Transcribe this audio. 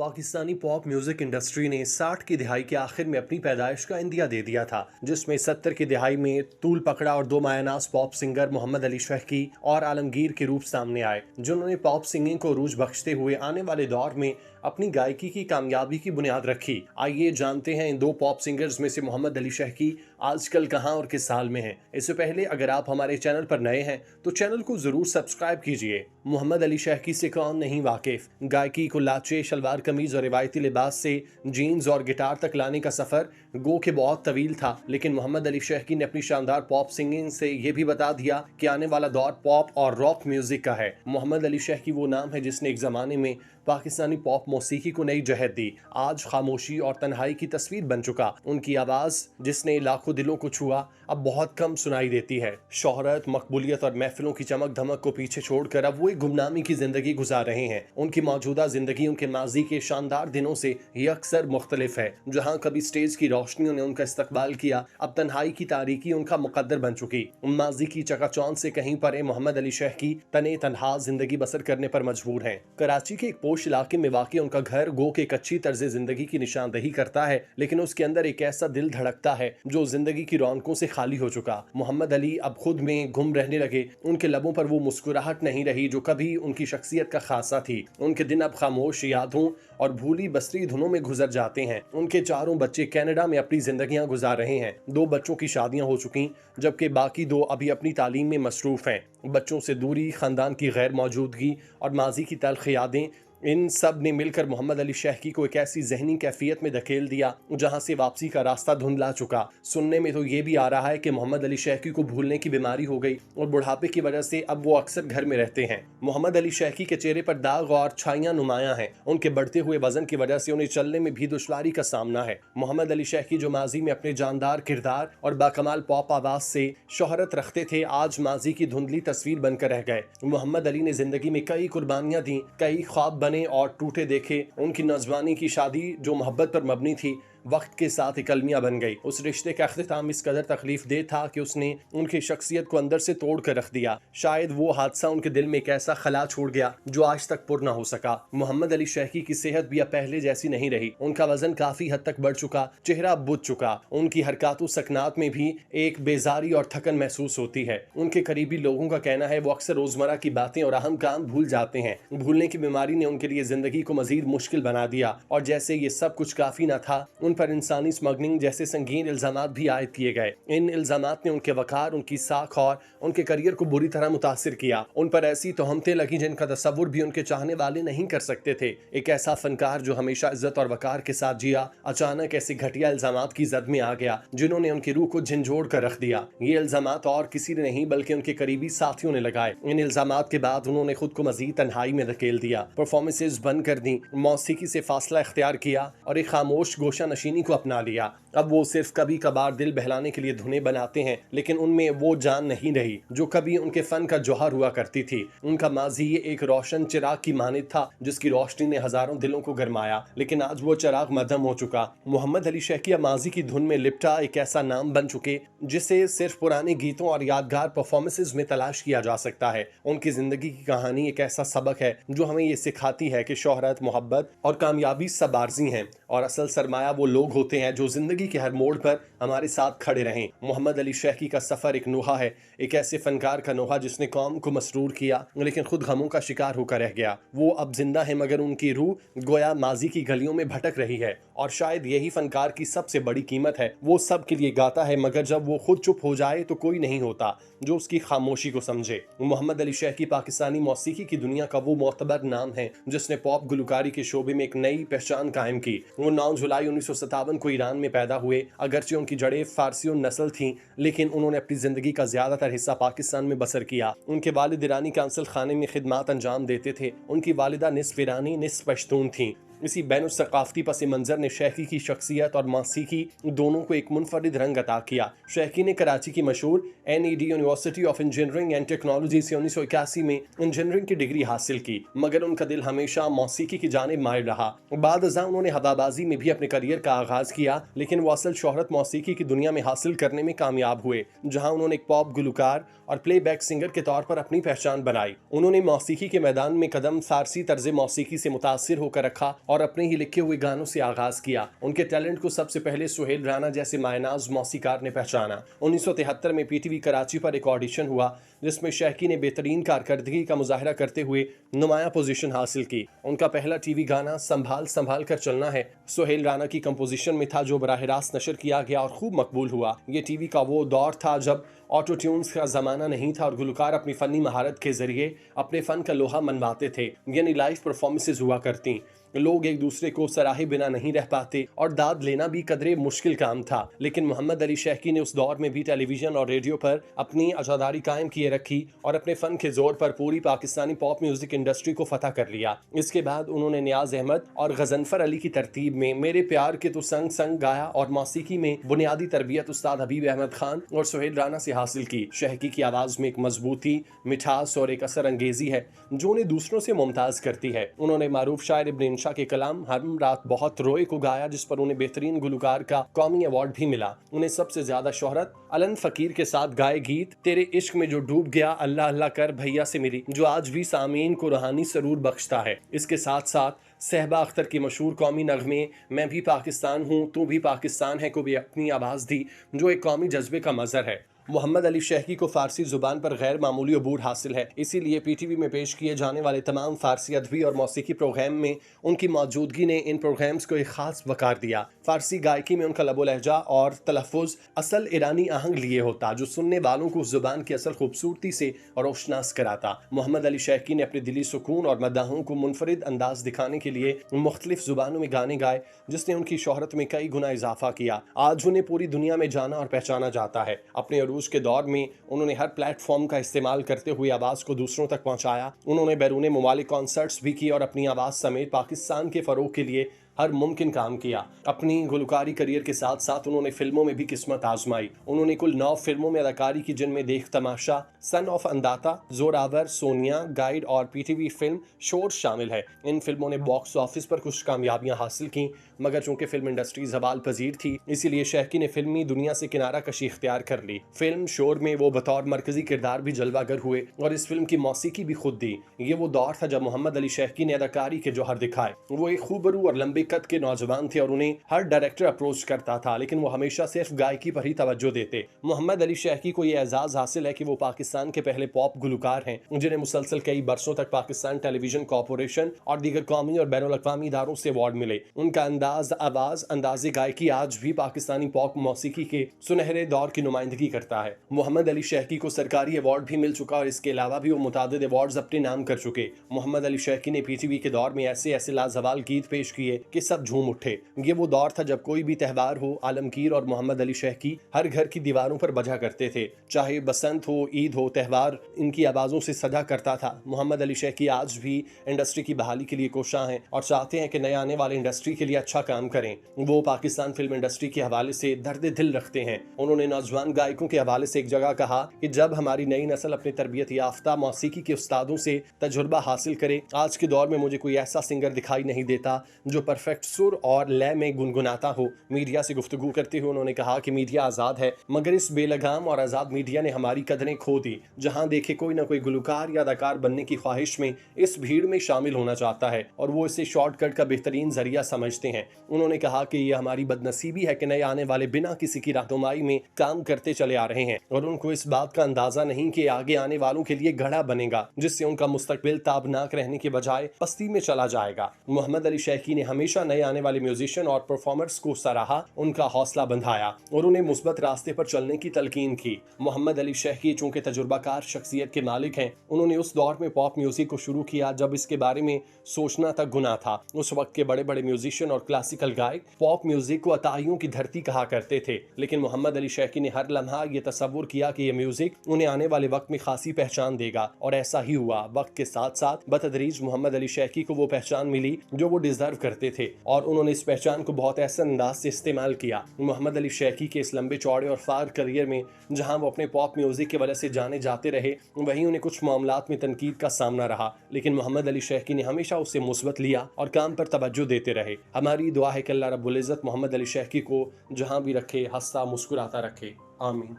Pakistani pop music industry ने 60 की दिहाई के आखिर में अपनी पैदाइश का इंदिया दे दिया था, जिसमें 70 की दिहाई में तूल पकड़ा और दो मायानाज पॉप सिंगर मोहम्मद अली शहकी और आलमगीर के रूप सामने आए, जिन्होंने पॉप सिंगिंग को रूज बख्शते हुए आने वाले दौर में अपनी गायकी की कामयाबी की बुनियाद रखी। आइए जानते हैं इन दो पॉप सिंगर्स में से मोहम्मद अली शहकी आजकल कहां और किस साल में हैं। इससे पहले अगर आप हमारे चैनल पर नए हैं तो चैनल को जरूर सब्सक्राइब कीजिए। मोहम्मद अली शहकी से कौन नहीं वाकिफ। गायकी को लाचे, शलवार कमीज और रिवायती लिबास से जीन्स और गिटार तक लाने का सफर गो के बहुत तवील था, लेकिन मोहम्मद अली शहकी ने अपनी शानदार पॉप सिंगिंग से ये भी बता दिया कि आने वाला दौर पॉप और रॉक म्यूजिक का है। मोहम्मद अली शहकी वो नाम है जिसने एक जमाने में पाकिस्तानी पॉप मौसीकी को नई जहत दी। आज खामोशी और तन्हाई की तस्वीर बन चुका उनकी आवाज, जिसने लाखों दिलों को छुआ, अब बहुत कम सुनाई देती है। शोहरत, मकबूलियत और महफिलों की चमक धमक को पीछे छोड़कर अब वो एक गुमनामी की जिंदगी गुजार रहे हैं। उनकी मौजूदा जिंदगी उनके माजी के शानदार दिनों से यकसर मुख्तलिफ है। जहाँ कभी स्टेज की रोशनियों ने उनका इस्तकबाल किया, अब तन्हाई की तारीकी उनका मुकद्दर बन चुकी। माजी की चकाचौंध से कहीं परे मोहम्मद अली शहकी तने तनहा जिंदगी बसर करने पर मजबूर हैं। कराची के एक पोश इलाके में वाक़ उनका घर गो के कच्ची तर्ज जिंदगी की निशानदही करता है, लेकिन उसके अंदर एक ऐसा दिल धड़कता है जो जिंदगी की रौनकों से खाली हो चुका। मोहम्मद अली अब खुद में गुम रहने लगे। उनके लबों पर वो मुस्कुराहट नहीं रही जो कभी उनकी शख्सियत का खासा थी। उनके दिन अब खामोश यादों और भूली बसरी धुनों में गुजर जाते हैं। उनके चारों बच्चे कनाडा में अपनी जिंदगियां गुजार रहे हैं। दो बच्चों की शादियां हो चुकी, जबकि बाकी दो अभी अपनी तालीम में मसरूफ हैं। बच्चों से दूरी, खानदान की गैर मौजूदगी और माजी की तल्ख यादें, इन सब ने मिलकर मोहम्मद अली शहकी को एक ऐसी जहनी कैफियत में धकेल दिया जहां से वापसी का रास्ता धुंधला चुका। सुनने में तो ये भी आ रहा है कि मोहम्मद अली शहकी को भूलने की बीमारी हो गई और बुढ़ापे की वजह से अब वो अक्सर घर में रहते हैं। मोहम्मद अली शहकी के चेहरे पर दाग और छाइयां नुमायां हैं। उनके बढ़ते हुए वजन की वजह से उन्हें चलने में भी दुश्वारी का सामना है। मोहम्मद अली शहकी जो माजी में अपने जानदार किरदार और बाकमाल पॉप आवाज से शोहरत रखते थे, आज माजी की धुंधली तस्वीर बनकर रह गए। मोहम्मद अली ने जिंदगी में कई कुर्बानियां दी, कई ख्वाब बने और टूटे देखे। उनकी नौजवानी की शादी जो मोहब्बत पर मबनी थी, वक्त के साथ एक अलमिया बन गई। उस रिश्ते का अख्तिताम इस कदर तकलीफ दे था कि उसने उनकी शख्सियत को अंदर से तोड़ कर रख दिया। शायद वो हादसा उनके दिल में एक ऐसा खला छोड़ गया जो आज तक पुर न हो सका। मोहम्मद अली शहकी की सेहत भी अब पहले जैसी नहीं रही। उनका वजन काफी हद तक बढ़ चुका, चेहरा बुझ चुका। उनकी हरकतों सकनात में भी एक बेजारी और थकन महसूस होती है। उनके करीबी लोगों का कहना है वो अक्सर रोजमर्रा की बातें और अहम काम भूल जाते हैं। भूलने की बीमारी ने उनके लिए जिंदगी को मजीद मुश्किल बना दिया, और जैसे ये सब कुछ काफी न था, उन पर इंसानी स्मगलिंग जैसे संगीन इल्जामात भी आयद किए गए। इन इल्जामात ने उनके वकार, उनकी साख और उनके करियर को बुरी तरह मुतासिर किया। उन पर ऐसी तोहमतें लगी जिनका तस्वुर भी उनके चाहने वाले नहीं कर सकते थे। एक ऐसा फनकार जो हमेशा इज्जत और वकार के साथ जिया, अचानक ऐसे घटिया इल्जामात की जद में आ गया जिन्होंने उनकी रूह को झंझोड़ कर रख दिया। ये इल्जामात और किसी ने नहीं बल्कि उनके करीबी साथियों ने लगाए। इन इल्जामात के बाद उन्होंने खुद को मजीद तन्हाई में धकेल दिया, परफॉर्मेंसेज बंद कर दी, मौसीकी से फासला इख्तियार किया और एक खामोश गोशा नशीनी को अपना लिया। अब वो सिर्फ कभी कभार दिल बहलाने के लिए धुनें बनाते हैं, लेकिन उनमें वो जान नहीं रही जो कभी उनके फन का जौहर हुआ करती थी। उनका माजी एक रोशन चिराग की मानित था जिसकी रोशनी ने हजारों दिलों को गरमाया, लेकिन आज वो चिराग मध्यम हो चुका। मोहम्मद अली शहकी माजी की धुन में लिपटा एक ऐसा नाम बन चुके जिसे सिर्फ पुराने गीतों और यादगार परफॉर्मेंसेज में तलाश किया जा सकता है। उनकी जिंदगी की कहानी एक ऐसा सबक है जो हमें ये सिखाती है कि शोहरत, मोहब्बत और कामयाबी सब आर्जी हैं, और असल सरमाया वो लोग होते हैं जो जिंदगी के हर मोड़ पर हमारे साथ खड़े रहें। मोहम्मद अली शहकी का सफर एक नोहा है, एक ऐसे फनकार का नोहा जिसने कौम को मसरूर किया लेकिन खुद गमों का शिकार होकर रह गया। वो अब जिंदा है मगर उनकी रूह गोया माजी की गलियों में भटक रही है, और शायद यही फनकार की सबसे बड़ी कीमत है। वो सब के लिए गाता है मगर जब वो खुद चुप हो जाए तो कोई नहीं होता जो उसकी खामोशी को समझे। मोहम्मद अली शहकी पाकिस्तानी मौसीकी की दुनिया का वो मोतबर नाम है जिसने पॉप गुलकारी के शोबे में एक नई पहचान कायम की। वो 9 जुलाई 1957 को ईरान में पैदा हुए। अगरचे उनकी जड़ें फारसियों नस्ल थीं, लेकिन उन्होंने अपनी जिंदगी का ज्यादातर हिस्सा पाकिस्तान में बसर किया। उनके वालिद ईरानी कांसल खाने में खिदमत अंजाम देते थे। उनकी वालिदा निस्फ ईरानी निस्फ पश्तून थीं। इसी बैन सकाफती पस मंजर ने शहकी की शख्सियत और मौसीकी दोनों को एक मुनफरिद रंग अता किया। शहकी ने कराची की मशहूर NED university of engineering and technology से 1981 में इंजीनियरिंग की डिग्री हासिल की, मगर उनका दिल हमेशा मौसीकी की जानिब माइल रहा। बाद अज़ां उन्होंने हवाबाजी में भी अपने करियर का आगाज किया, लेकिन वो असल शोहरत मौसीकी की दुनिया में हासिल करने में कामयाब हुए, जहाँ उन्होंने एक पॉप गुलकार और प्लेबैक सिंगर के तौर पर अपनी पहचान बनाई। उन्होंने मौसीकी के मैदान में कदम फारसी तर्ज मौसीकी से मुतासिर होकर रखा और अपने ही लिखे हुए गानों से आगाज किया। उनके टैलेंट को सबसे पहले सुहेल राना जैसे मायनाज मौसीकार ने पहचाना। 1973 में पीटीवी कराची पर एक ऑडिशन हुआ जिसमें शेहकी ने बेहतरीन कारकर्दगी का मुजाहरा करते हुए नुमाया पोजीशन हासिल की। उनका पहला टीवी गाना संभाल संभाल कर चलना है सुहेल राना की कंपोजिशन में था, जो बराह रास्त नशर किया गया और खूब मकबूल हुआ। ये टीवी का वो दौर था जब ऑटो ट्यून्स का जमाना नहीं था और गुलकार अपनी फनी महारत के जरिए अपने फन का लोहा मनवाते थे, यानी लाइव परफॉर्मेंसेज हुआ करती। लोग एक दूसरे को सराहे बिना नहीं रह पाते और दाद लेना भी कदरे मुश्किल काम था, लेकिन मोहम्मद अली शेहकी ने उस दौर में भी टेलीविजन और रेडियो पर अपनी आजादारी कायम किए रखी और अपने फन के जोर पर पूरी पाकिस्तानी पॉप म्यूजिक इंडस्ट्री को फतह कर लिया। इसके बाद उन्होंने नियाज अहमद और गजनफर अली की तरतीब में मेरे प्यार के तो संग संग गाया और मौसीकी में बुनियादी तरबियत उस्ताद हबीब अहमद खान और सुहेल राना से हासिल की। शेहकी की आवाज में एक मजबूती, मिठास और एक असर अंगेजी है जो उन्हें दूसरों से मुमताज करती है। उन्होंने मारूफ शायर इब्न इंशा के कलाम हम रात बहुत रोए को गाया, जिस पर उन्हें बेहतरीन गुलकार का कौमी अवार्ड भी मिला। उन्हें सबसे ज्यादा शोहरत अलन फकीर के साथ गाए गीत तेरे इश्क में जो डूब गया अल्लाह अल्लाह कर भैया से मिली, जो आज भी सामीन को रूहानी सरूर बख्शता है। इसके साथ साथ सहबा अख्तर की मशहूर कौमी नगमे मैं भी पाकिस्तान हूँ तू भी पाकिस्तान है को भी अपनी आवाज़ दी, जो एक कौमी जज्बे का मजहर है। मोहम्मद अली शेहकी को फारसी जुबान पर गैर मामूली अबूर हासिल है, इसीलिए पीटीवी में पेश किए जाने वाले तमाम फारसी अदबी और मौसीकी प्रोग्राम में उनकी मौजूदगी ने इन प्रोग्राम्स को एक खास वकार दिया। फारसी गायकी में उनका लबो लहजा और तलफ़ुज़ असल ईरानी आहंग लिए होता, जो सुनने वालों को उस जुबान की असल खूबसूरती से रोशनास कराता। मोहम्मद अली शेहकी ने अपने दिली सुकून और मदाहों को मुनफरिद अंदाज दिखाने के लिए मुख्तलिफ जुबानों में गाने गाए, जिसने उनकी शोहरत में कई गुना इजाफा किया। आज उन्हें पूरी दुनिया में जाना और पहचाना जाता है। अपने अरूज के दौर में उन्होंने हर प्लेटफॉर्म का इस्तेमाल करते हुए आवाज़ को दूसरों तक पहुंचाया। उन्होंने बैरून मुमालिक कॉन्सर्ट्स भी किए और अपनी आवाज़ समेत पाकिस्तान के फ़रोग के लिए हर मुमकिन काम किया। अपनी गुलकारी करियर के साथ साथ उन्होंने फिल्मों में भी किस्मत आजमाई। उन्होंने कुल 9 फिल्मों में अदाकारी की, जिनमें Dekh Tamasha, son of Andata, Zorawar, Sonia, Guide और पीटीवी फिल्म शोर शामिल है। इन फिल्मों ने बॉक्स ऑफिस पर कुछ कामयाबियां हासिल की, मगर चूंकि फिल्म इंडस्ट्री जवाल पजीर थी, इसीलिए शेहकी ने फिल्मी दुनिया से किनारा कशी इख्तियार कर ली। फिल्म शोर में वो बतौर मरकजी किरदार भी जलवागर हुए और इस फिल्म की मौसीकी भी खुद दी। ये वो दौर था जब मोहम्मद अली शेहकी ने अदाकारी के जौहर दिखाए। वो एक खूबरू और लंबे कद के नौजवान थे और उन्हें हर डायरेक्टर अप्रोच करता था, लेकिन वो हमेशा सिर्फ गायकी पर ही तवज्जो देते। मोहम्मद अली शेहकी को यह एजाज हासिल है कि वो पाकिस्तान के पहले पॉप गुलकार हैं, जिन्हें मुसलसल कई बरसों तक पाकिस्तान टेलीविजन कॉर्पोरेशन और दीगर कौमी और बैनुल अक़वामी इदारों से अवार्ड मिले। उनका अंदाज आवाज, अंदाज़े गायकी आज भी पाकिस्तानी पॉप मौसीकी के सुनहरे दौर की नुमाइंदगी करता है। मोहम्मद अली शेहकी को सरकारी अवार्ड भी मिल चुका और इसके अलावा भी वो मुतादिद अवार्ड्स अपने नाम कर चुके। मोहम्मद अली शेहकी ने पीटीवी के दौर में ऐसे ऐसे लाजवाल गीत पेश किए कि सब झूम उठे। ये वो दौर था जब कोई भी त्यौहार हो, आलमगीर और मोहम्मद अली शेहकी हर घर की दीवारों पर बजा करते थे। चाहे बसंत हो, ईद हो, त्यौहार इनकी आवाज़ों से सजा करता था। मोहम्मद अली शेहकी आज भी इंडस्ट्री की बहाली के लिए कोशां हैं और चाहते हैं कि नए आने वाले इंडस्ट्री के लिए अच्छा काम करें। वो पाकिस्तान फिल्म इंडस्ट्री के हवाले से दर्द दिल रखते हैं। उन्होंने नौजवान गायकों के हवाले से एक जगह कहा कि जब हमारी नई नस्ल अपने तरबियत याफ्ता मौसीकी के उस्तादों से तजुर्बा हासिल करे, आज के दौर में मुझे कोई ऐसा सिंगर दिखाई नहीं देता जो परफेक्ट सुर और लय में गुनगुनाता हो। मीडिया से गुफ्तगू करते हुए उन्होंने कहा कि मीडिया आज़ाद है, मगर इस बेलगाम और आज़ाद मीडिया ने हमारी कदरें खो दी। जहां देखे कोई ना कोई गुलकार या अदाकार बनने की ख्वाहिश में इस भीड़ में शामिल होना चाहता है और वो इसे शॉर्टकट का बेहतरीन जरिया समझते हैं। उन्होंने कहा कि यह हमारी बदनसीबी है कि नए आने वाले बिना किसी की रहनुमाई में काम करते चले आ रहे हैं और उनको इस बात का अंदाजा नहीं कि आगे आने वालों के लिए घड़ा बनेगा, जिससे उनका मुस्तकबिल ताबनाक रहने के बजाय पस्ती में चला जाएगा। मोहम्मद अली शेहकी ने हमेशा नए आने वाले म्यूजिशियन और परफॉर्मर्स को सराहा, उनका हौसला बंधाया और उन्हें मुस्बत रास्ते पर चलने की तलकीन की। मोहम्मद अली शेहकी चूंकि तजुर्बाकार शख्सियत के मालिक हैं, उन्होंने उस दौर में पॉप म्यूजिक को शुरू किया जब इसके बारे में सोचना तक गुनाह था। उस वक्त के बड़े बड़े म्यूजिशियन और क्लासिकल गायक पॉप म्यूजिक को अताइयों की धरती कहा करते थे, लेकिन मोहम्मद अली शेहकी ने हर लम्हा ये तसव्वुर किया कि यह म्यूजिक उन्हें आने वाले वक्त में खासी पहचान देगा और ऐसा ही हुआ। वक्त के साथ साथ बतदरीज मोहम्मद अली शेहकी को वो पहचान मिली जो वो डिजर्व करते थे और उन्होंने इस पहचान को बहुत ऐसे अंदाज से इस्तेमाल किया। मोहम्मद अली शेहकी के इस लंबे चौड़े और फार करियर में जहां वो अपने पॉप म्यूजिक की वजह से जाने जाते रहे, वहीं उन्हें कुछ मामलात में तनकीद का सामना रहा, लेकिन मोहम्मद अली शेहकी ने हमेशा उसे मुस्बत लिया और काम पर तवज्जो देते रहे। हमारी दुआ है कि अल्लाह रब्बुल इज़्ज़त मोहम्मद अली शेहकी को जहां भी रखे हंसता मुस्कुराता रखे। आमीन।